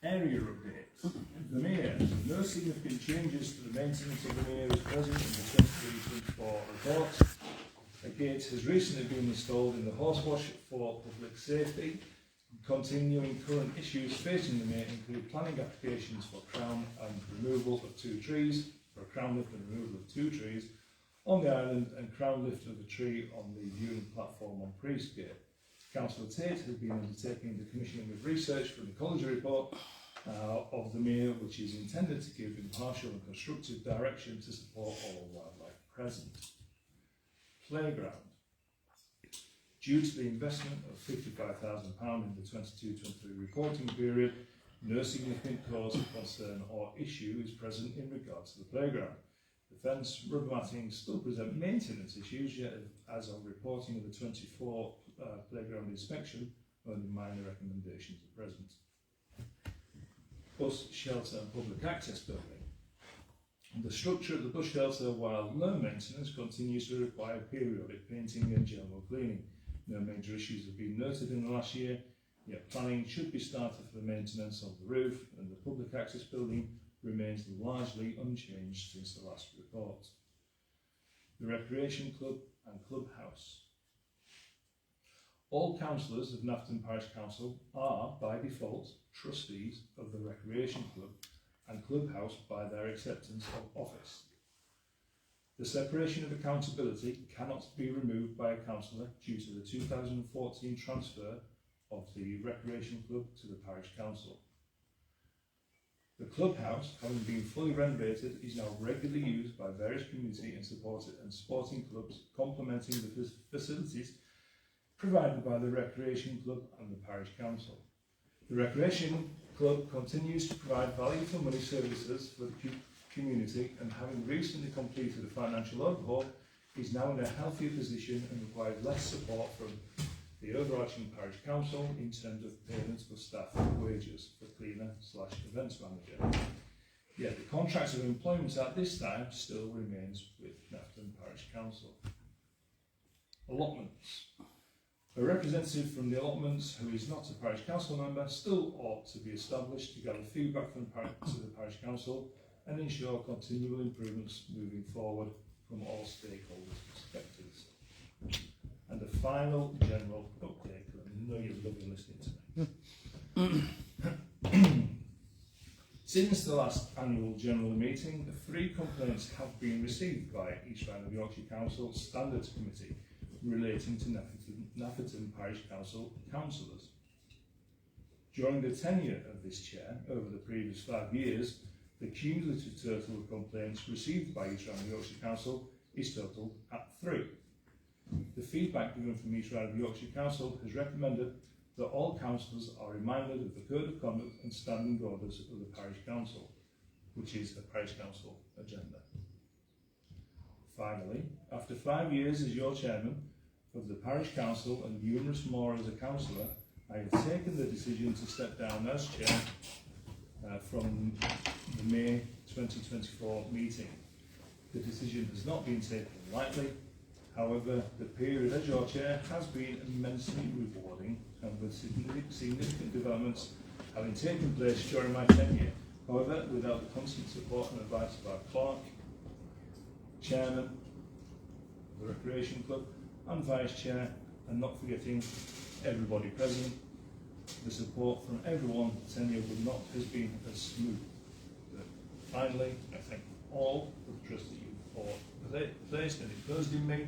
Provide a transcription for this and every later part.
Area updates. The Mere. No significant changes to the maintenance of the Mere is present in the 23-24 report. A gate has recently been installed in the horsewash for public safety. Continuing current issues facing the Mere include planning applications for crown and removal of 2 trees, for a crown lift and removal of 2 trees on the island, and crown lift of a tree on the viewing platform on Parish Gate. Councillor Tate has been undertaking the commissioning of research for an ecology report of the Mere, which is intended to give impartial and constructive direction to support all wildlife present. Playground. Due to the investment of £55,000 in the 22-23 reporting period, no significant cause of concern or issue is present in regard to the playground. The fence, rubber matting still present maintenance issues, yet as of reporting of the 24 playground inspection, only minor recommendations are present. Bus shelter and public access building. The structure of the bus shelter, while low maintenance, continues to require periodic painting and general cleaning. No major issues have been noted in the last year, yet planning should be started for the maintenance of the roof, and the public access building remains largely unchanged since the last report. The Recreation Club and Clubhouse. All councillors of Nafton Parish Council are, by default, trustees of the Recreation Club and Clubhouse by their acceptance of office. The separation of accountability cannot be removed by a councillor due to the 2014 transfer of the Recreation Club to the Parish Council. The Clubhouse, having been fully renovated, is now regularly used by various community and sporting clubs, complementing the facilities provided by the Recreation Club and the Parish Council. The Recreation Club continues to provide value for money services for the community, and having recently completed a financial overhaul, is now in a healthier position and requires less support from the overarching Parish Council in terms of payments for staff and wages for cleaner/events manager. Yet the contract of employment at this time still remains with Nafton Parish Council. Allotments. A representative from the allotments who is not a Parish Council member still ought to be established to gather feedback from the Parish Council and ensure continual improvements moving forward from all stakeholders' perspectives. And a final general update, because I know you're loving listening to me. Since the last annual general meeting, 3 complaints have been received by East Rhine of Yorkshire Council Standards Committee relating to Nafton Parish Council councillors. During the tenure of this chair, over the previous 5 years, the cumulative total of complaints received by East Rhine of Yorkshire Council is totaled at 3. The feedback given from East Rhine of Yorkshire Council has recommended that all councillors are reminded of the Code of Conduct and Standing Orders of the Parish Council, which is a Parish Council agenda. Finally, after 5 years as your chairman of the Parish Council and numerous more as a councillor, I have taken the decision to step down as chair from the May 2024 meeting. The decision has not been taken lightly. However, the period as your chair has been immensely rewarding, and with significant developments having taken place during my tenure. However, without the constant support and advice of our clerk, chairman of the Recreation Club and vice chair, and not forgetting everybody present, the support from everyone, the tenure would not have been as smooth. But finally, I thank all for the trust that you placed and imposed in me,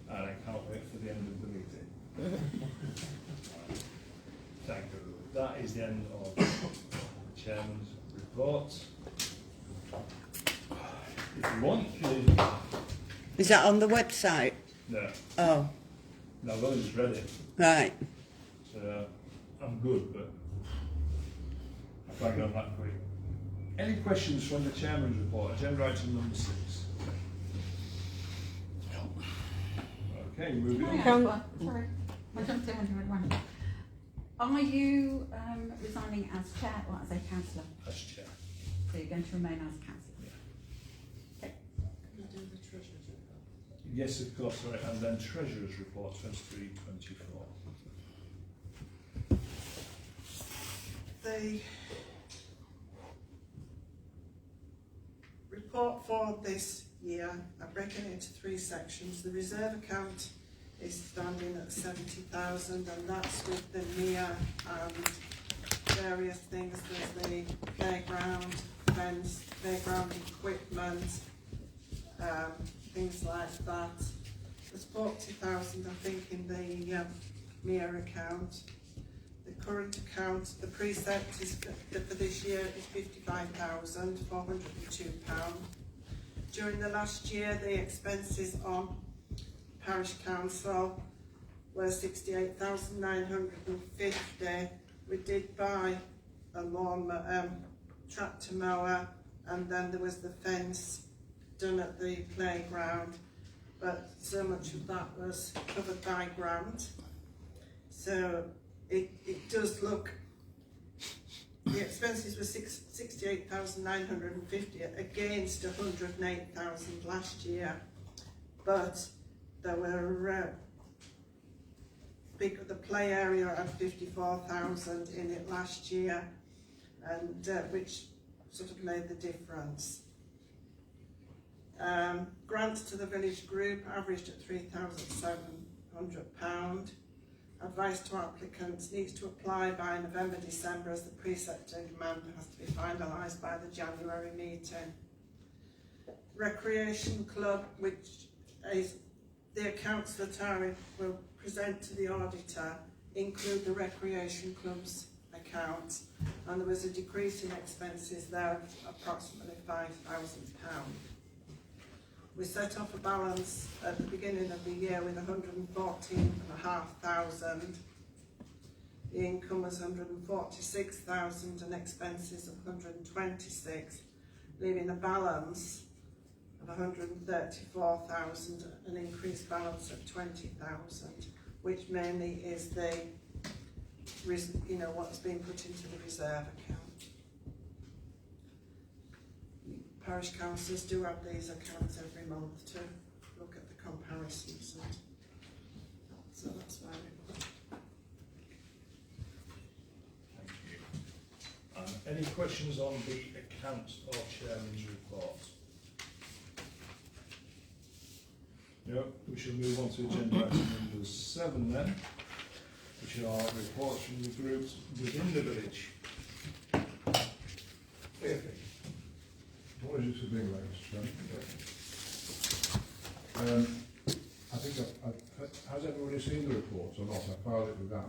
and I can't wait for the end of the meeting. Thank you. That is the end of the chairman's report. If you want, is that on the website? No. Oh. No, I've only just read it. Right. So I'm good, but I can't go that quick. Any questions from the chairman's report? Agenda item number 6. Okay, moving on. Sorry, I jumped in when you went one. Are you resigning as chair or as a councillor? As chair. So you're going to remain as councillor? Yeah. Okay. Can you do the treasurer's report? Yes, of course, sorry. And then treasurer's report 23-24. the report for this year, I've broken it into three sections. The reserve account is standing at 70,000, and that's with the MIA and various things. There's the playground, fence, playground equipment, things like that. There's 40,000, I think, in the MIA account. The current account, the precept is for this year is £55,402. During the last year, the expenses on Parish Council were 68,950. We did buy a lawn tractor mower, and then there was the fence done at the playground, but so much of that was covered by grant. So it does look, the expenses were 68,950 against 108,000 last year, but there were the play area had 54,000 in it last year, and which sort of made the difference. Grants to the village group averaged at £3,700. Advice to applicants needs to apply by November, December, as the precept and demand has to be finalised by the January meeting. Recreation Club, which is the accounts that I will present to the auditor, include the Recreation Club's accounts, and there was a decrease in expenses there of approximately £5,000. We set off a balance at the beginning of the year with 114,500. The income was 146,000 and expenses of 126, leaving a balance of 134,000, an increased balance of 20,000, which mainly is the, what's been put into the reserve account. Parish councillors do have these accounts every month to look at the comparisons, and so that's why we put it. Thank you. Any questions on the accounts or chairman's report? No, we shall move on to agenda item number 7 then, which are reports from the groups within the village. Apologies for being late, Mr. Chairman. I think has everybody seen the reports or not? I filed it with that.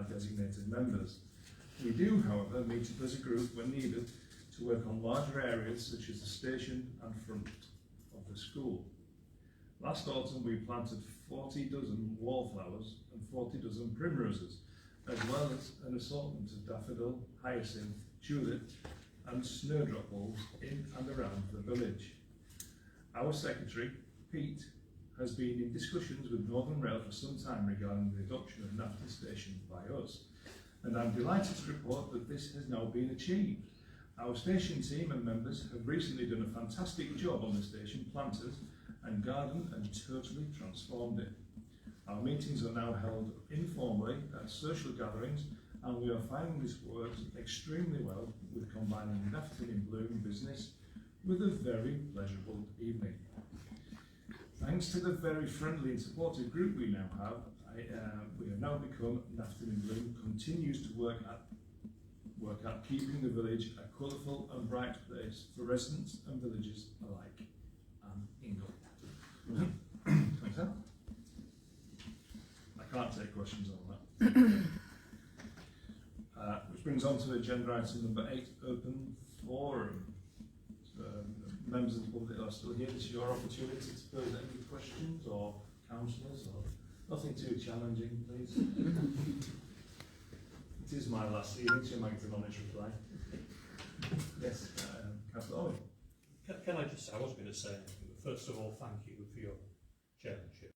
designated members. We do, however, meet up as a group when needed to work on larger areas such as the station and front of the school. Last autumn we planted 40 dozen wallflowers and 40 dozen primroses, as well as an assortment of daffodil, hyacinth, tulip and snowdrop bulbs in and around the village. Our secretary, Pete, has been in discussions with Northern Rail for some time regarding the adoption of Nafton Station by us, and I'm delighted to report that this has now been achieved. Our station team and members have recently done a fantastic job on the station, planted and gardened and totally transformed it. Our meetings are now held informally at social gatherings, and we are finding this works extremely well with combining Nafton in Bloom business with a very pleasurable evening. Thanks to the very friendly and supportive group we now have, we have now become Nafton in Bloom continues to work at keeping the village a colourful and bright place for residents and villagers alike. Ingle. Thanks, Al. I can't take questions on that. Which brings on to agenda item number 8, open forum. So, members of the public are still here. This is your opportunity to pose any questions or councillors, or nothing too challenging, please. It is my last evening, so you might get an honest reply. Yes, Councillor Owen. Can I just say, I was going to say, first of all, thank you for your chairmanship.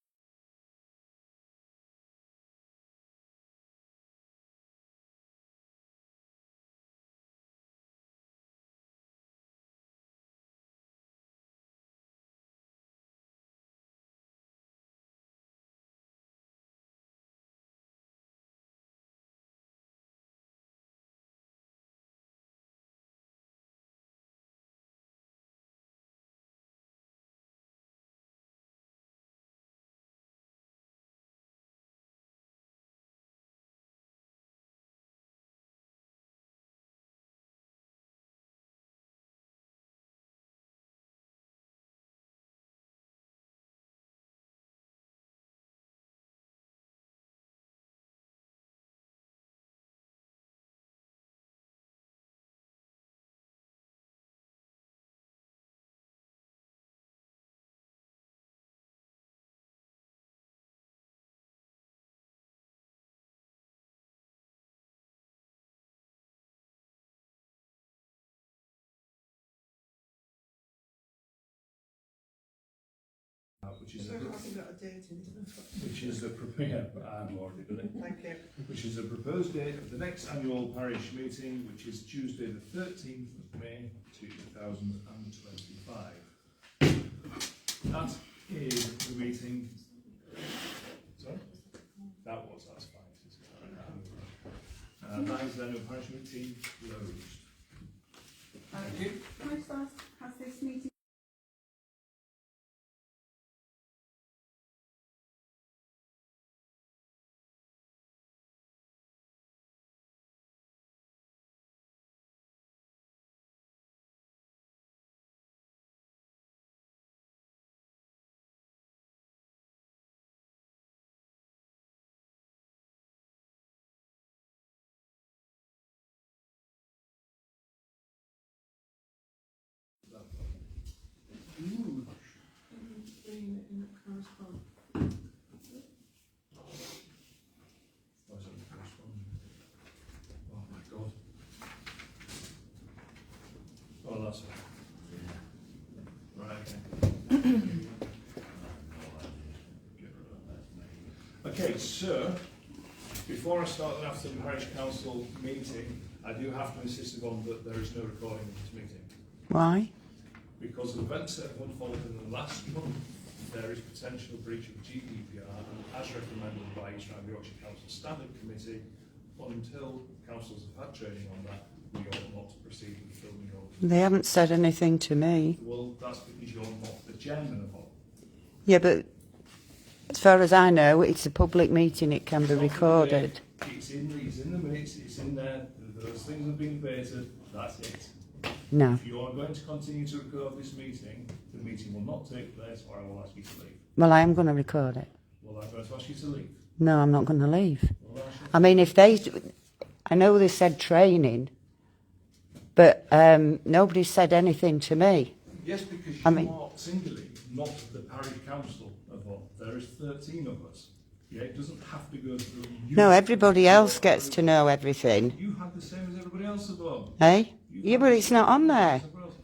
Which is So hasn't got a date in it. which is the I've already done it. Thank you. Which is the proposed date of the next annual parish meeting, which is Tuesday the 13th of May 2025. That is the meeting. Sorry? That's fine. That is the annual parish meeting closed. Thank you. Can I just ask, has this meeting In correspondence. Oh my God. Oh, that's right. Okay. Okay, so before I start the Nafton Parish Council meeting, I do have to insist upon that there is no recording of this meeting. Why? Because of events that have unfolded in the last month, there is potential breach of GDPR, and as recommended by East Round Yorkshire Council Standard Committee, until councils have had training on that, we ought not to proceed with filming of. They haven't said anything to me. Well, that's because you're not the chairman of all. Yeah, but as far as I know, it's a public meeting. It can be recorded. It's in the minutes, it's in there, those things have been debated, that's it. No. If you are going to continue to record this meeting, the meeting will not take place, or I will ask you to leave. Well, I am going to record it. Well, I'm going to ask you to leave. No, I'm not going to leave. Well, I should- I mean, if they, I know they said training, but nobody said anything to me. Yes, because you I mean- are singly not the parish council of all. There is 13 of us. Yeah, it doesn't have to go through you. No, everybody else gets to know everything. You have the same as everybody else of all. Eh? You Yeah, have but the it's same not on as there. everybody else.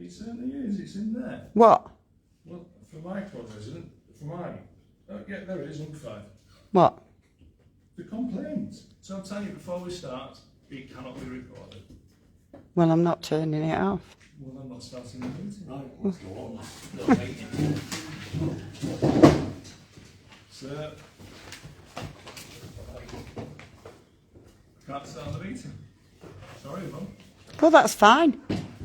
It certainly is. It's in there. What? Well, for my club resident, for mine. Oh, yeah, there it is, number 5. What? The complaint. So I'm telling you before we start, it cannot be recorded. Well, I'm not turning it off. Well, I'm not starting the meeting. Sir, can't start the meeting. Sorry, Mum. Well, that's fine.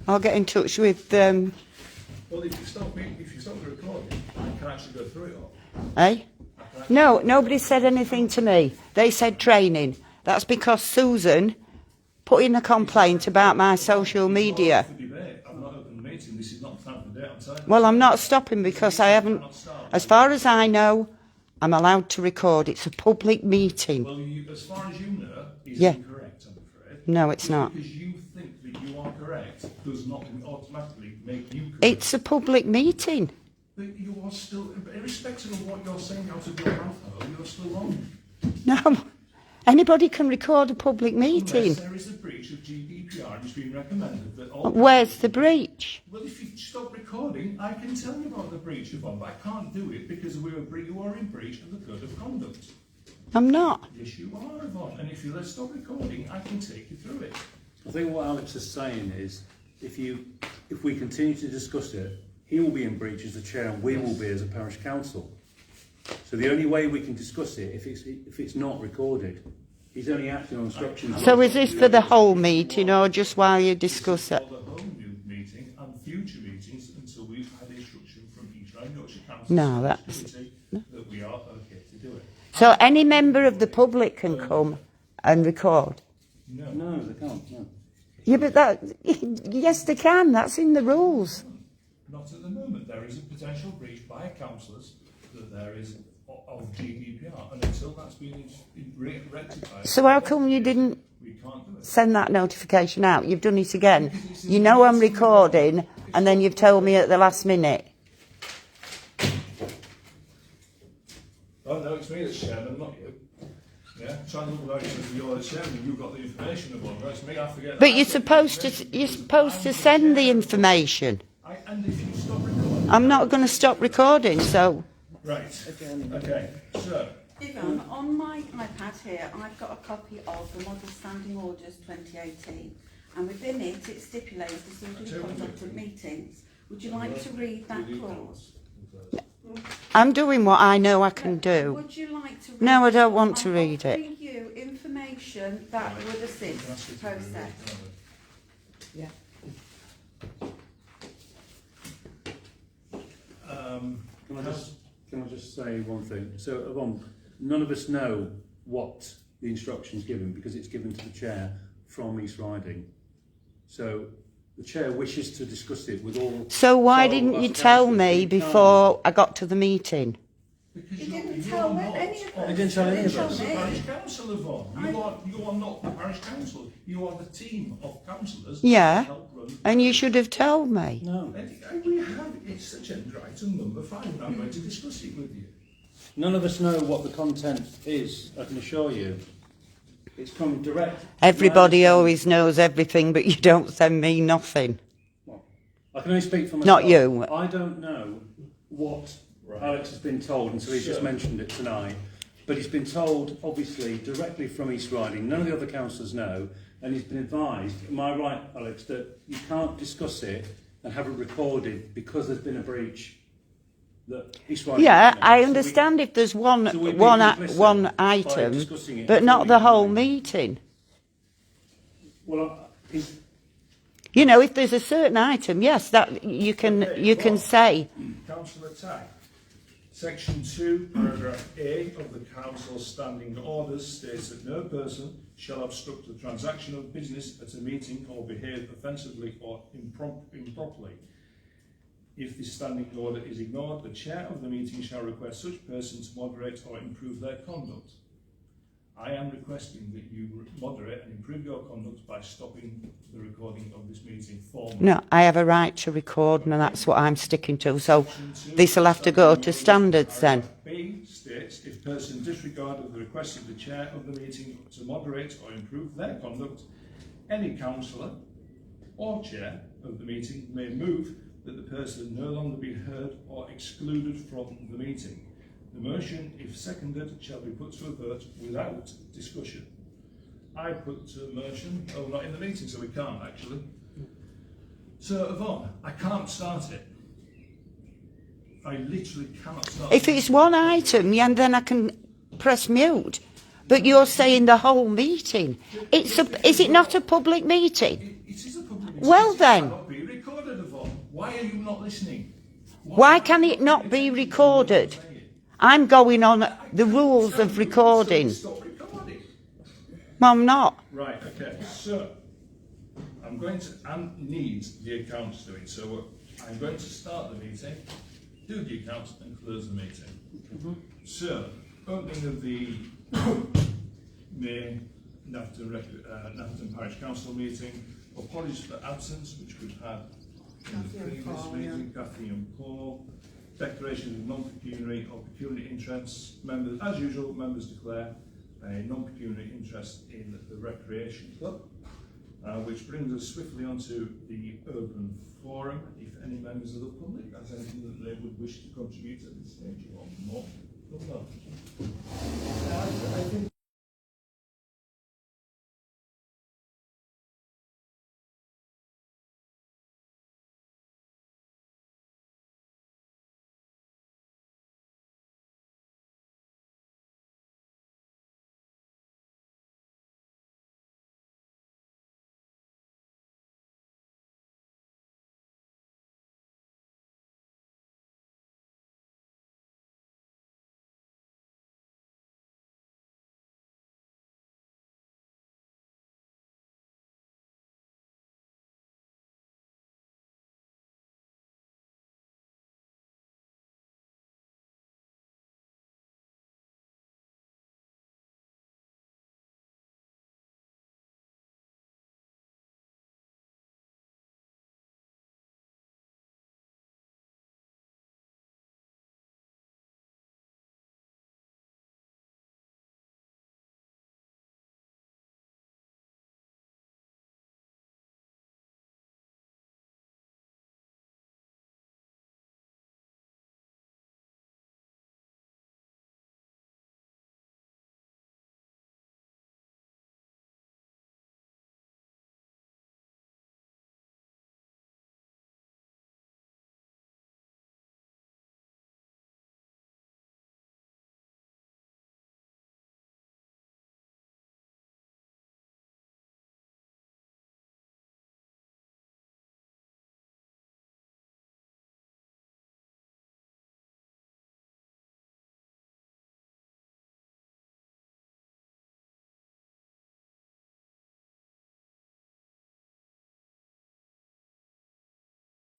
I'll get in touch with, Well, if you stop the recording, I can actually go through it all. eh? No, nobody said anything to me. They said training. That's because Susan put in a complaint about my social media. For debate, I'm not open the meeting. This is not the time for debate. I'm telling you. Well, I'm not stopping because I haven't, Cannot start. as far as I know, I'm allowed to record. It's a public meeting. Well, as far as you know, is Yeah. incorrect, I'm afraid. No, it's Just not. Because you think that you are correct does not automatically make you correct. It's a public meeting. But you are still, irrespective of what you're saying out of your mouth, though, you're still wrong. No, anybody can record a public meeting. Unless there is a breach of GDPR, it's been recommended that all... Where's the breach? Well, if you stop recording, I can tell you about the breach of one, but I can't do it because you are in breach of the code of conduct. I'm not. Yes, you are, Yvonne, and if you let stop recording, I can take you through it. I think what Alex is saying is, if we continue to discuss it, he will be in breach as the chair and we will be as a parish council. So the only way we can discuss it if it's not recorded. He's only acting on instructions. So is this for the whole meeting or just while you discuss it? For the whole new meeting and future meetings until we've had instruction from East Rhine Yorkshire Council No, that's- that we are okay to do it. So any member of the public can come and record? No. No, they can't. No. Yeah, but that, yes they can, that's in the rules. Not at the moment. There is a potential breach by councillors that there is of GDPR, and until that's been rectified... So how come you didn't We can't do it. send that notification out? You've done it again. You know I'm recording and then you've told me at the last minute. Oh no, it's me that's chairman, not you. Yeah, trying to look like you're the chairman, you've got the information of one. No, it's me, I forget. But you're supposed to send the information. And if you stop recording... I'm not going to stop recording, so... Right, okay, so... Yvonne, on my iPad here, I've got a copy of the Model Standing Orders 2018, and within it, it stipulates the orderly conduct of meetings. Would you like to read that clause? I'm doing what I know I can do. Would you like to read No, I don't it? want to I'm read it. offering you information that would assist the process. Yeah. Can I just say one thing? So, Yvonne, none of us know what the instruction's given because it's given to the chair from East Riding. So the chair wishes to discuss it with all... So why all didn't of you us tell councillors, me but you can't. before I got to the meeting? Because He you're didn't you're tell not any of on us. He didn't tell any of He us. the didn't tell parish me. council, Yvonne. You are not the parish council. You are the team of councillors. Yeah. that help run- And you should have told me. No. And we have, it's agenda item number 5, and I'm going to discuss it with you. None of us know what the content is, I can assure you. It's come direct... Everybody always knows everything, but you don't send me nothing. I can only speak for myself. Not you. I don't know what Alex has been told until he's just mentioned it tonight. But he's been told, obviously, directly from East Riding. None of the other councillors know. And he's been advised, am I right, Alex, that you can't discuss it and have it recorded because there's been a breach that East Riding... Yeah, I So we- understand if there's one so we'd be one complicit one by item, discussing it but before not we the do whole it. meeting. Well, You know, if there's a certain item, yes, that you can say. Councillor Tack. Section 2, paragraph A of the Council's Standing Orders states that no person shall obstruct the transaction of business at a meeting or behave offensively or improperly. If this standing order is ignored, the chair of the meeting shall request such person to moderate or improve their conduct. I am requesting that you moderate and improve your conduct by stopping the recording of this meeting formally. No, I have a right to record, and that's what I'm sticking to. So this will have to go to standards then. Paragraph B states, if person disregarded the request of the chair of the meeting to moderate or improve their conduct, any councillor or chair of the meeting may move that the person no longer be heard or excluded from the meeting. The motion, if seconded, shall be put to a vote without discussion. I put to a motion, oh, not in the meeting, so we can't actually. So, Yvonne, I can't start it. I literally cannot start If it. it's one item, yeah, then I can press mute. But you're saying the whole meeting. Is it not a public meeting? It is a public meeting. Well It then. cannot be recorded, Yvonne. Why are you not listening? Why can it not be recorded? I'm going on the rules of recording. Stop recording. Well, I'm not. Right, okay, so I'm going to, and need the accounts doing, so I'm going to start the meeting, do the accounts and close the meeting. So, opening of the May Nafton Parish Council meeting, apologies for absence, which we've had in the previous meeting, Kathy and Paul. Declaration of non-pecuniary or pecuniary interests. Members, as usual, members declare a non-pecuniary interest in the recreation club, which brings us swiftly onto the open forum. If any members of the public has anything that they would wish to contribute at this stage, you want more? I think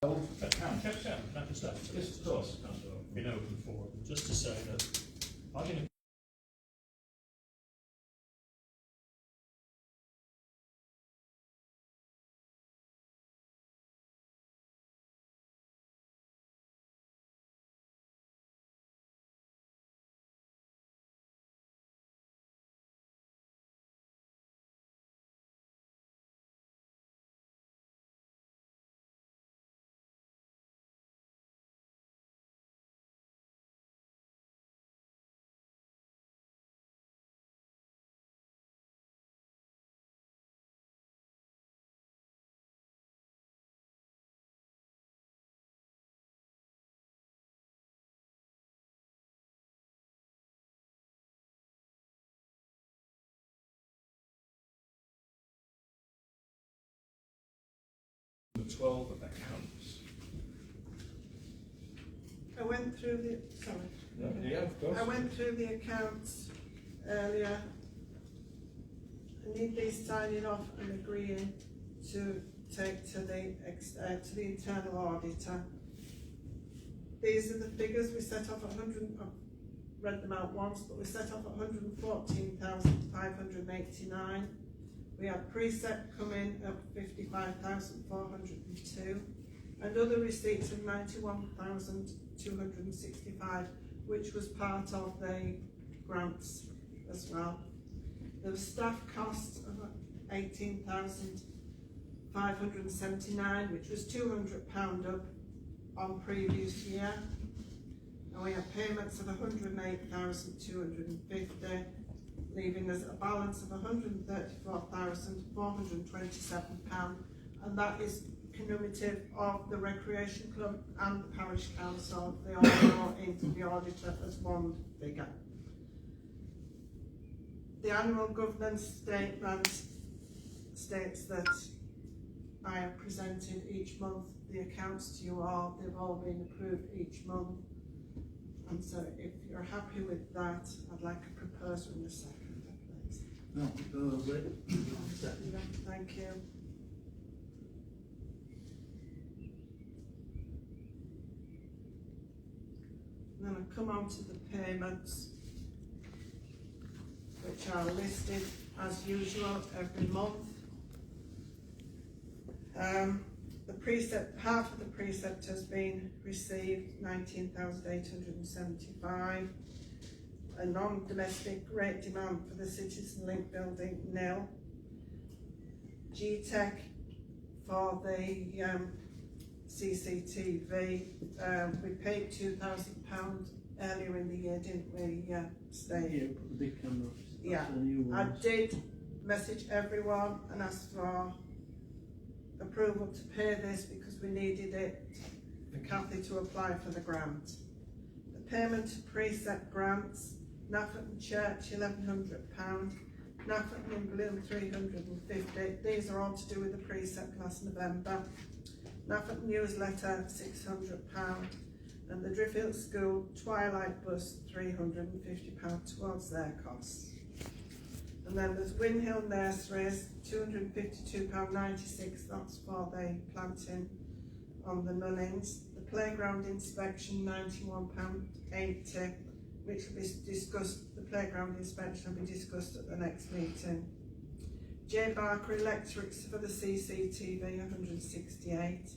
Can I just add to this? Yes, of course. Been open for just to say that I've been the 12 accounts. I went through the, Yeah, of course. I went through the accounts earlier. I need these signing off and agreeing to take to the internal auditor. these are the figures. We set off 100, I've read them out once, but we set off 114,589. We had precept come in at 55,402, and other receipts of 91,265, which was part of the grants as well. There was staff costs of 18,579, which was £200 up on previous year. And we have payments of 108,250, leaving us a balance of £134,427, and that is cumulative of the Recreation Club and the Parish Council. They all go into the auditor as one figure. The annual governance statement states that I have presented each month the accounts to you all. They've all been approved each month. And so if you're happy with that, I'd like a proposer in a second, please. No, propose it. Thank you. Then I come on to the payments, which are listed as usual every month. The precept, half of the precept has been received, 19,875. A non-domestic rate demand for the Citizen Link building, nil. GTEC for the CCTV, we paid £2,000 earlier in the year, didn't we, Steve? Yeah, put the big camera. Yeah, I did message everyone and ask for approval to pay this because we needed it for Kathy to apply for the grant. The payment of precept grants, Nafferton Church £1,100, Nafferton in Bloom £350. These are all to do with the precept last November. Nafferton newsletter £600, and the Driffield School Twilight Bus £350 towards their costs. And then there's Windhill Nurseries, £252.96, that's for the planting on the Nunnings. The playground inspection, £91.80, which will be discussed, the playground inspection will be discussed at the next meeting. J. Barker Electrics for the CCTV, £168.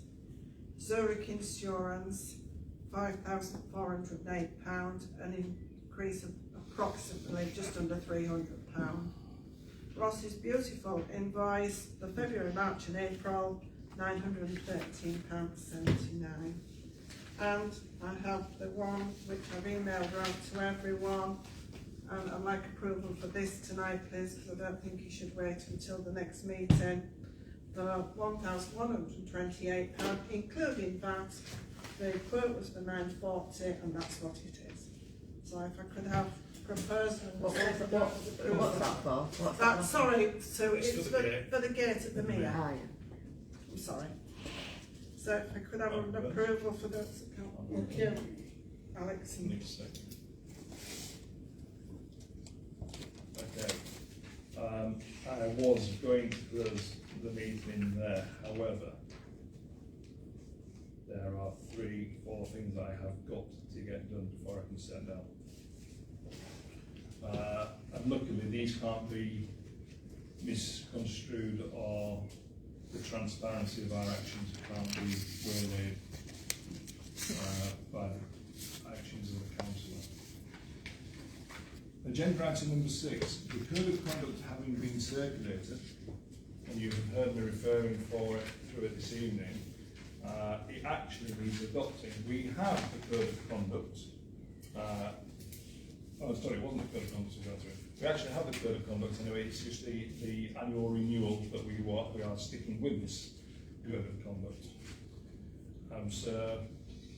Zurich Insurance, £5,408, an increase of approximately just under £300. Ross's Beautiful invoice for February, March and April, £913.79. And I have the one which I've emailed around to everyone, and I'd like approval for this tonight, please, because I don't think you should wait until the next meeting. For £1,128, including that, the quote was for £940, and that's what it is. So if I could have proposal. What's that for? Sorry, so it's It's for the gate at the Mere. Oh, yeah. I'm sorry. So if I could have an approval for this account. Thank you, Alex. Okay. I was going to close the meeting there, however, there are 3-4 things I have got to get done before I can send out. And luckily these can't be misconstrued, or the transparency of our actions can't be waylaid by the actions of the councillor. Agenda item number 6, the code of conduct having been circulated, and you have heard me referring through it this evening, it actually needs adopting. We have the code of conduct. Oh, sorry, it wasn't the code of conduct we got through. We actually have the code of conduct anyway. It's just the annual renewal that we are sticking with this code of conduct. So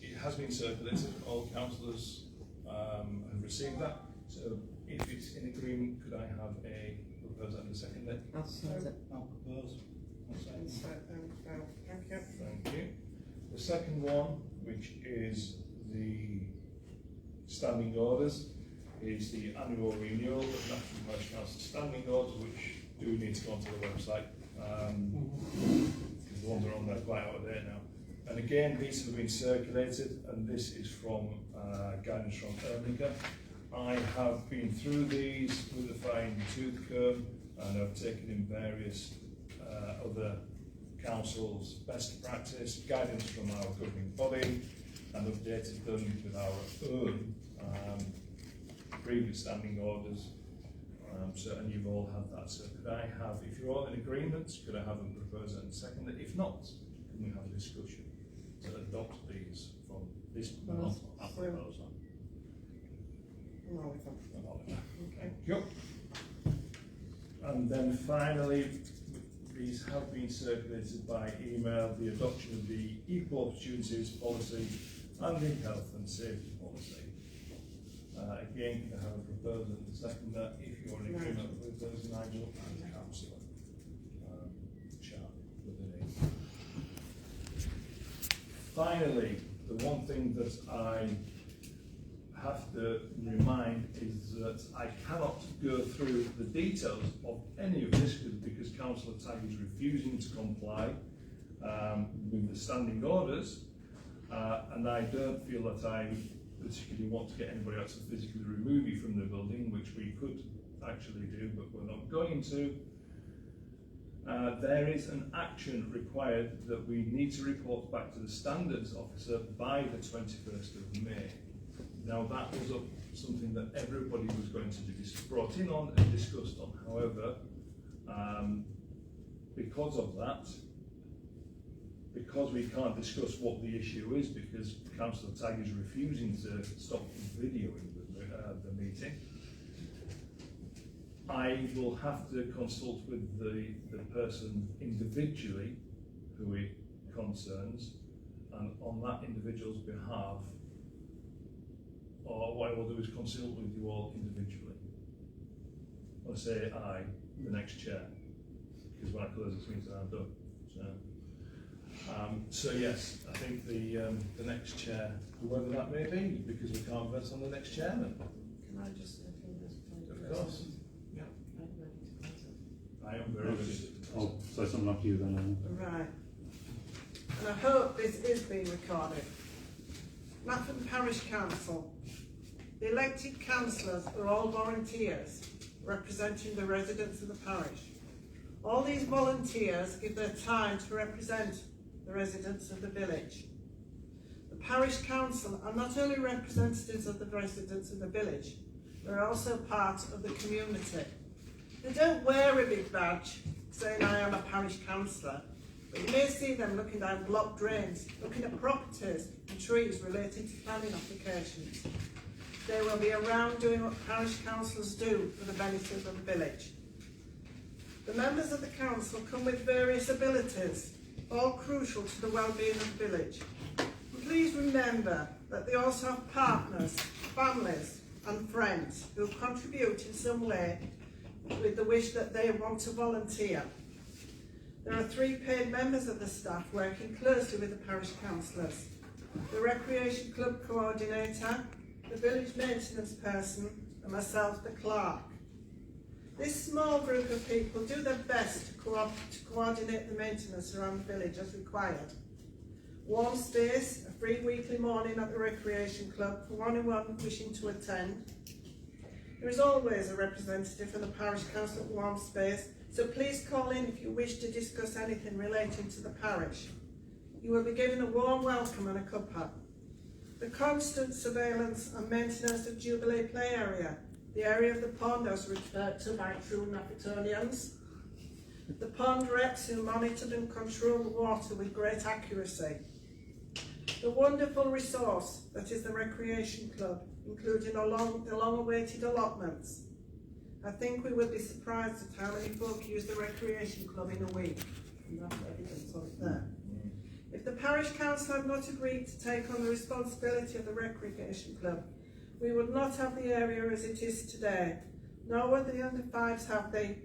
it has been circulated. All councillors have received that. So if it's in agreement, could I have a proposal and a second then? I'll send it. I'll propose. Thank you. Thank you. The second one, which is the standing orders, is the annual renewal of National Parish Council standing orders, which do need to go onto the website. The ones are on there quite out of date now. And again, these have been circulated, and this is from guidance from Ermica. I have been through these with a fine tooth comb, and I've taken in various other councils' best practice, guidance from our governing body, and updated them with our own previous standing orders. So, and you've all had that. So could I have, if you're all in agreement, could I have a proposer and second? If not, can we have a discussion to adopt these from this proposal? Thank you. And then finally, these have been circulated by email, the adoption of the equal opportunities policy and the health and safety policy. Again, can I have a proposal and second that if you're in agreement with those, Nigel and Councillor Sharp within it. Finally, the one thing that I have to remind is that I cannot go through the details of any of this because Councillor Tagg is refusing to comply with the standing orders, and I don't feel that I particularly want to get anybody else to physically remove you from the building, which we could actually do, but we're not going to. There is an action required that we need to report back to the standards officer by the 21st of May. Now that was something that everybody was going to be brought in on and discussed on. However, because of that, because we can't discuss what the issue is, because Councillor Tagg is refusing to stop videoing the meeting, I will have to consult with the person individually who it concerns, and on that individual's behalf, or what I will do is consult with you all individually. I'll say I, the next chair, because when I close this meeting I'm done. So yes, I think the next chair, whoever that may be, because we can't vote on the next chairman. Can I just say this point? Of course. Yeah. I am very ready. I'll say something like you then. Right. And I hope this is being recorded. Maffin Parish Council. The elected councillors are all volunteers representing the residents of the parish. All these volunteers give their time to represent the residents of the village. The parish council are not only representatives of the residents of the village, they're also part of the community. They don't wear a big badge saying I am a parish councillor, but you may see them looking down blocked drains, looking at properties and trees relating to planning applications. They will be around doing what parish councillors do for the benefit of the village. The members of the council come with various abilities, all crucial to the well-being of the village. Please remember that they also have partners, families and friends who contribute in some way with the wish that they want to volunteer. There are 3 paid members of the staff working closely with the parish councillors: the recreation club coordinator, the village maintenance person and myself, the clerk. This small group of people do their best to coordinate the maintenance around the village as required. Warm space, a free weekly morning at the recreation club for anyone wishing to attend. There is always a representative from the parish council at Warm Space, so please call in if you wish to discuss anything relating to the parish. You will be given a warm welcome and a cuppa. The constant surveillance and maintenance of Jubilee Play Area, the area of the pond as referred to by true Napatonians. The pond reps who monitored and controlled the water with great accuracy. The wonderful resource that is the recreation club, including the long-awaited allotments. I think we will be surprised at how many folk use the recreation club in a week. And that's evidence of it there. If the parish council had not agreed to take on the responsibility of the recreation club, we would not have the area as it is today, nor would the under fives have the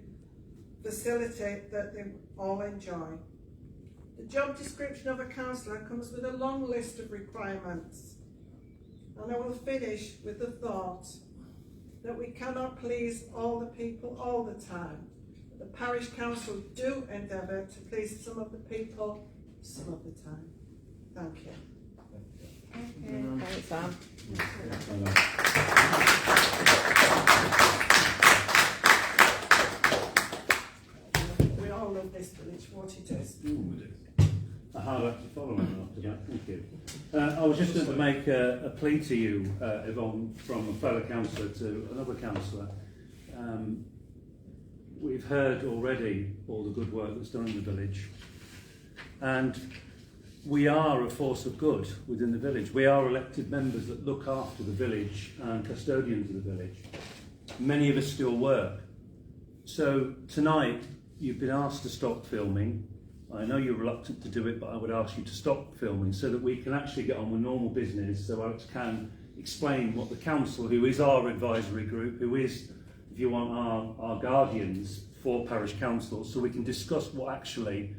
facility that they all enjoy. The job description of a councillor comes with a long list of requirements, and I will finish with the thought that we cannot please all the people all the time. The parish council do endeavour to please some of the people some of the time. Thank you. Thanks, Sam. We all love this village, what it is. A hard act to follow after that, thank you. I was just going to make a plea to you, Yvonne, from a fellow councillor to another councillor. We've heard already all the good work that's done in the village, and we are a force of good within the village. We are elected members that look after the village and custodians of the village. Many of us still work. So tonight you've been asked to stop filming. I know you're reluctant to do it, but I would ask you to stop filming so that we can actually get on with normal business, so Alex can explain what the council, who is our advisory group, who is, if you want, our guardians for parish councils, so we can discuss what actually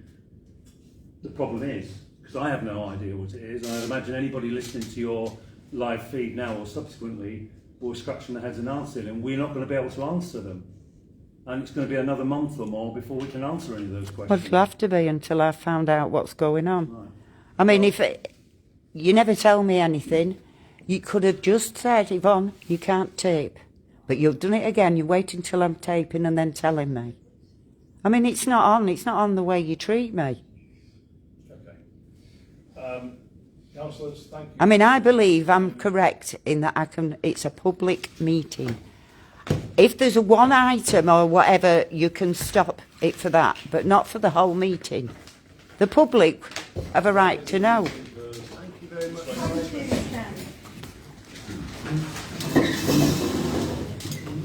the problem is. Because I have no idea what it is, and I'd imagine anybody listening to your live feed now or subsequently will be scratching their heads and answering, and we're not going to be able to answer them. And it's going to be another month or more before we can answer any of those questions. Well, it'll have to be until I've found out what's going on. Right. I mean, you never tell me anything, you could have just said, Yvonne, you can't tape. But you've done it again, you wait until I'm taping and then telling me. I mean, it's not on the way you treat me. Okay. Councillors, thank you. I mean, I believe I'm correct in that it's a public meeting. If there's a one item or whatever, you can stop it for that, but not for the whole meeting. The public have a right to know. Thank you very much. Thank you, Sam.